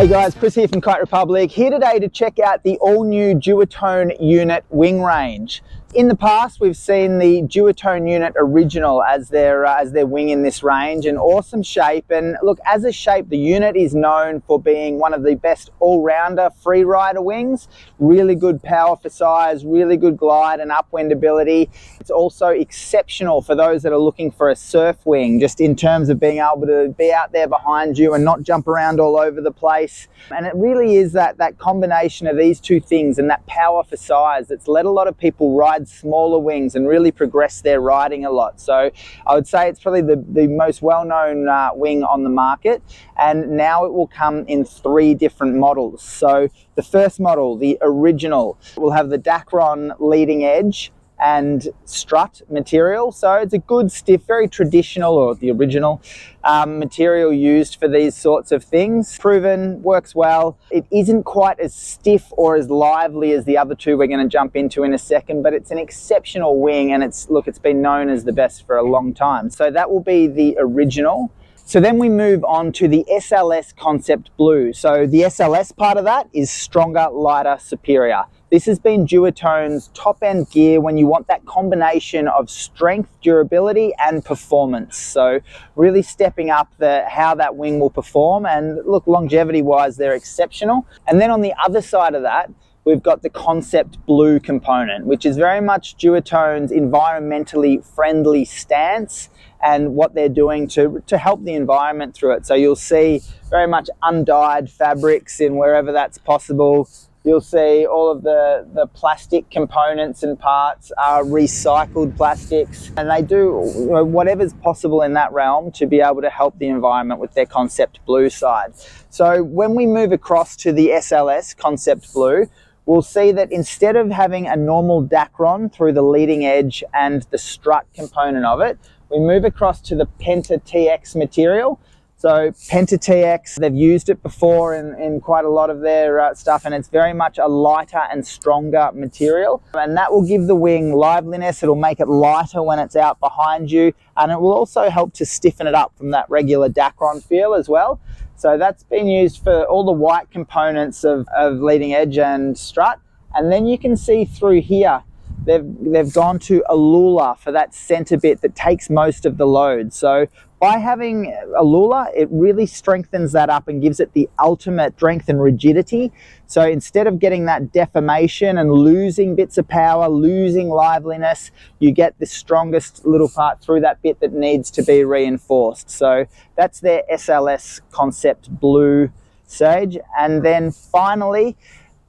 Hey guys, Chris here from Kite Republic, here today to check out the all-new Duotone Unit wing range. In the past, we've seen the Duotone Unit Original as their wing in this range, an awesome shape. And look, as a shape, the Unit is known for being one of the best all-rounder freerider wings. Really good power for size, really good glide and upwind ability. It's also exceptional for those that are looking for a surf wing, just in terms of being able to be out there behind you and not jump around all over the place. And it really is that combination of these two things and that power for size that's let a lot of people ride smaller wings and really progress their riding a lot. So I would say it's probably the most well-known wing on the market, and now it will come in 3 different models. So the first model, the Original, will have the Dacron leading edge and strut material. So it's a good stiff, very traditional, or the original material used for these sorts of things. Proven, works well. It isn't quite as stiff or as lively as the other two we're going to jump into in a second, but it's an exceptional wing, and it's been known as the best for a long time. So that will be the Original. So then we move on to the SLS Concept Blue. So the SLS part of that is stronger, lighter, superior. This has been Duotone's top-end gear when you want that combination of strength, durability, and performance. So really stepping up how that wing will perform. And look, longevity-wise, they're exceptional. And then on the other side of that, we've got the Concept Blue component, which is very much Duotone's environmentally friendly stance and what they're doing to help the environment through it. So you'll see very much undyed fabrics in wherever that's possible. You'll see all of the plastic components and parts are recycled plastics, and they do whatever's possible in that realm to be able to help the environment with their Concept Blue side. So when we move across to the SLS Concept Blue, we'll see that instead of having a normal Dacron through the leading edge and the strut component of it, we move across to the Penta TX material. So Penta TX, they've used it before in quite a lot of their stuff, and it's very much a lighter and stronger material. And that will give the wing liveliness. It'll make it lighter when it's out behind you, and it will also help to stiffen it up from that regular Dacron feel as well. So that's been used for all the white components of leading edge and strut. And then you can see through here, they've gone to Alula for that center bit that takes most of the load. So by having Alula, it really strengthens that up and gives it the ultimate strength and rigidity. So instead of getting that deformation and losing bits of power, losing liveliness, you get the strongest little part through that bit that needs to be reinforced. So that's their SLS Concept Blue stage. And then finally,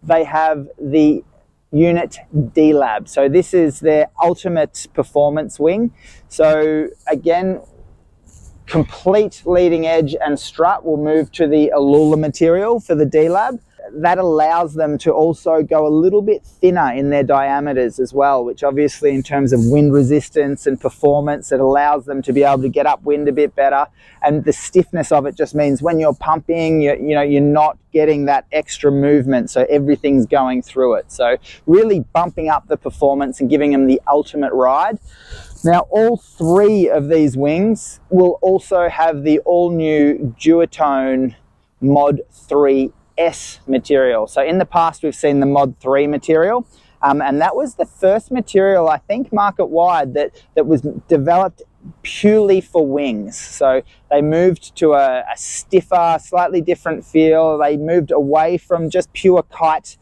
they have the Unit DLab. So this is their ultimate performance wing. So again, complete leading edge and strut will move to the Alula material for the DLab. That allows them to also go a little bit thinner in their diameters as well, which obviously in terms of wind resistance and performance, it allows them to be able to get upwind a bit better. And the stiffness of it just means when you're pumping, you're not getting that extra movement, so everything's going through it. So really bumping up the performance and giving them the ultimate ride. Now, all 3 of these wings will also have the all-new Duotone Mod 3S material. So in the past, we've seen the Mod 3 material, and that was the first material, I think, market-wide that was developed purely for wings. So they moved to a stiffer, slightly different feel. They moved away from just pure kite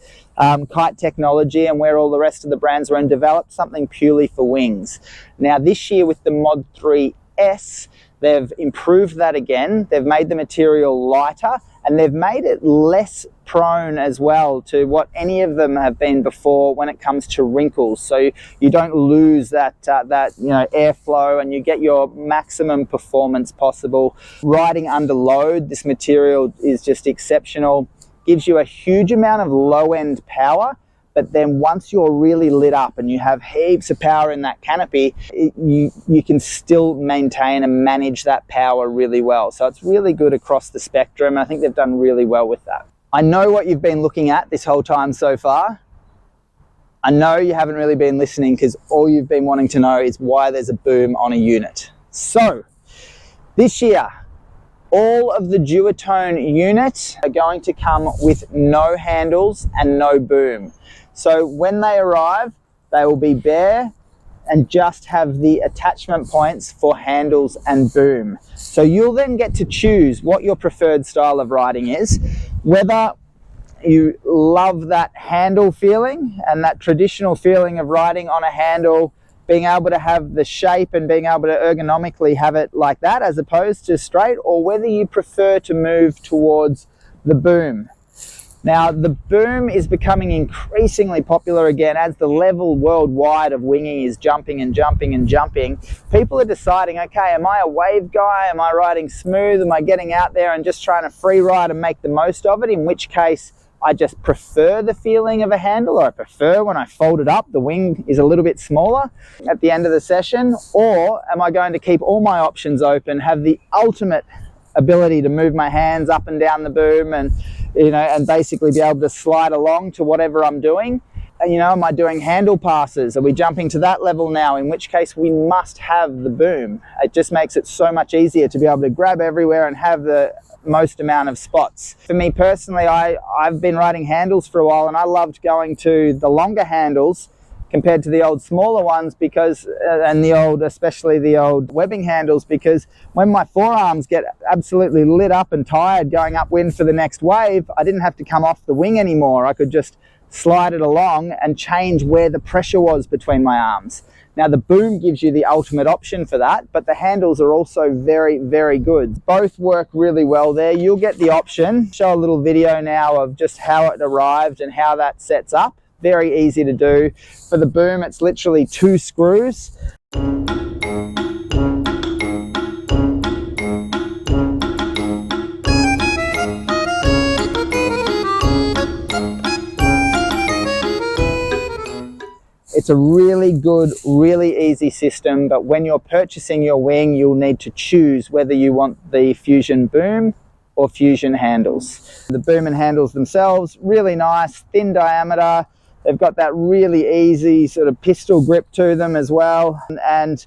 technology and where all the rest of the brands were, and developed something purely for wings. Now this year with the Mod 3S, they've improved that again. They've made the material lighter, and they've made it less prone as well to what any of them have been before when it comes to wrinkles. So you don't lose that airflow, and you get your maximum performance possible. Riding under load, this material is just exceptional. Gives you a huge amount of low-end power, but then once you're really lit up and you have heaps of power in that canopy, you can still maintain and manage that power really well. So it's really good across the spectrum. I think they've done really well with that. I know what you've been looking at this whole time so far. I know you haven't really been listening, because all you've been wanting to know is why there's a boom on a unit. So this year, All of the Duotone units are going to come with no handles and no boom. So when they arrive, they will be bare and just have the attachment points for handles and boom. So you'll then get to choose what your preferred style of riding is, whether you love that handle feeling and that traditional feeling of riding on a handle, being able to have the shape and being able to ergonomically have it like that as opposed to straight, or whether you prefer to move towards the boom. Now, the boom is becoming increasingly popular again as the level worldwide of winging is jumping and jumping and jumping. People are deciding, okay, am I a wave guy? Am I riding smooth? Am I getting out there and just trying to free ride and make the most of it? In which case, I just prefer the feeling of a handle, or I prefer when I fold it up, the wing is a little bit smaller at the end of the session. Or am I going to keep all my options open, have the ultimate ability to move my hands up and down the boom and, you know, and basically be able to slide along to whatever I'm doing? And, you know, am I doing handle passes? Are we jumping to that level now? In which case we must have the boom. It just makes it so much easier to be able to grab everywhere and have the most amount of spots. For me personally, I've been riding handles for a while, and I loved going to the longer handles compared to the old smaller ones because, and the old, especially the old webbing handles, because when my forearms get absolutely lit up and tired going upwind for the next wave, I didn't have to come off the wing anymore. I could just slide it along and change where the pressure was between my arms. Now the boom gives you the ultimate option for that, but the handles are also very, very good. Both work really well there. You'll get the option. Show a little video now of just how it arrived and how that sets up. Very easy to do. For the boom, it's literally 2 screws. It's a really good, really easy system, but when you're purchasing your wing, you'll need to choose whether you want the Fusion boom or Fusion handles. The boom and handles themselves, really nice, thin diameter. They've got that really easy sort of pistol grip to them as well. And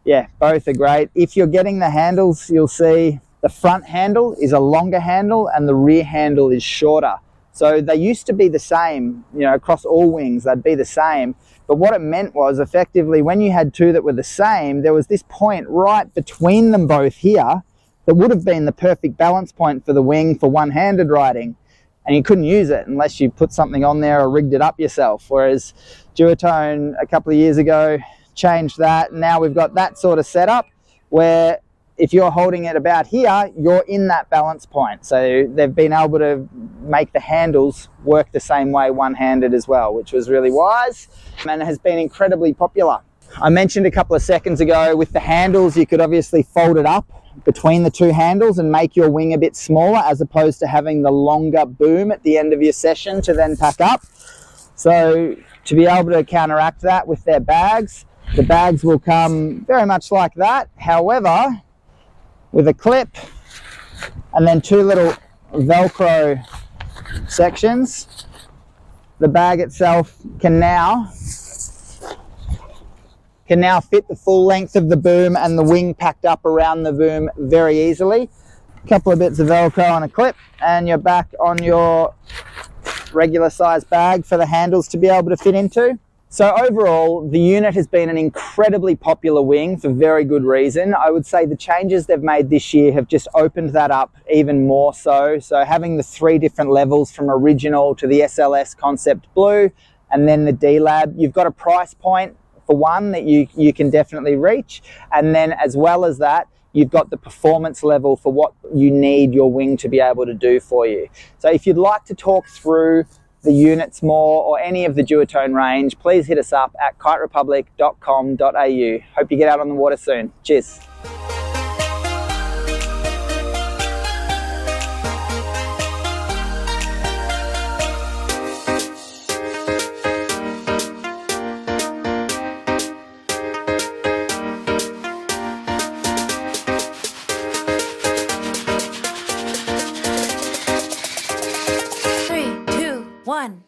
yeah, both are great. If you're getting the handles, you'll see the front handle is a longer handle and the rear handle is shorter. So they used to be the same, you know, across all wings, they'd be the same. But what it meant was effectively when you had two that were the same, there was this point right between them both here that would have been the perfect balance point for the wing for one-handed riding. And you couldn't use it unless you put something on there or rigged it up yourself. Whereas Duotone a couple of years ago changed that. And now we've got that sort of setup where if you're holding it about here, you're in that balance point. So they've been able to make the handles work the same way one-handed as well, which was really wise and has been incredibly popular. I mentioned a couple of seconds ago with the handles, you could obviously fold it up between the two handles and make your wing a bit smaller as opposed to having the longer boom at the end of your session to then pack up. So to be able to counteract that with their bags, the bags will come very much like that. However, with a clip and then two little Velcro sections, the bag itself can now fit the full length of the boom and the wing packed up around the boom very easily. A couple of bits of Velcro on a clip and you're back on your regular size bag for the handles to be able to fit into. So overall, the unit has been an incredibly popular wing for very good reason. I would say the changes they've made this year have just opened that up even more so. So having the 3 different levels from original to the SLS Concept Blue and then the DLab, you've got a price point for one that you can definitely reach. And then as well as that, you've got the performance level for what you need your wing to be able to do for you. So if you'd like to talk through the units more or any of the Duotone range, please hit us up at kiterepublic.com.au. Hope you get out on the water soon. Cheers. Three, two, one.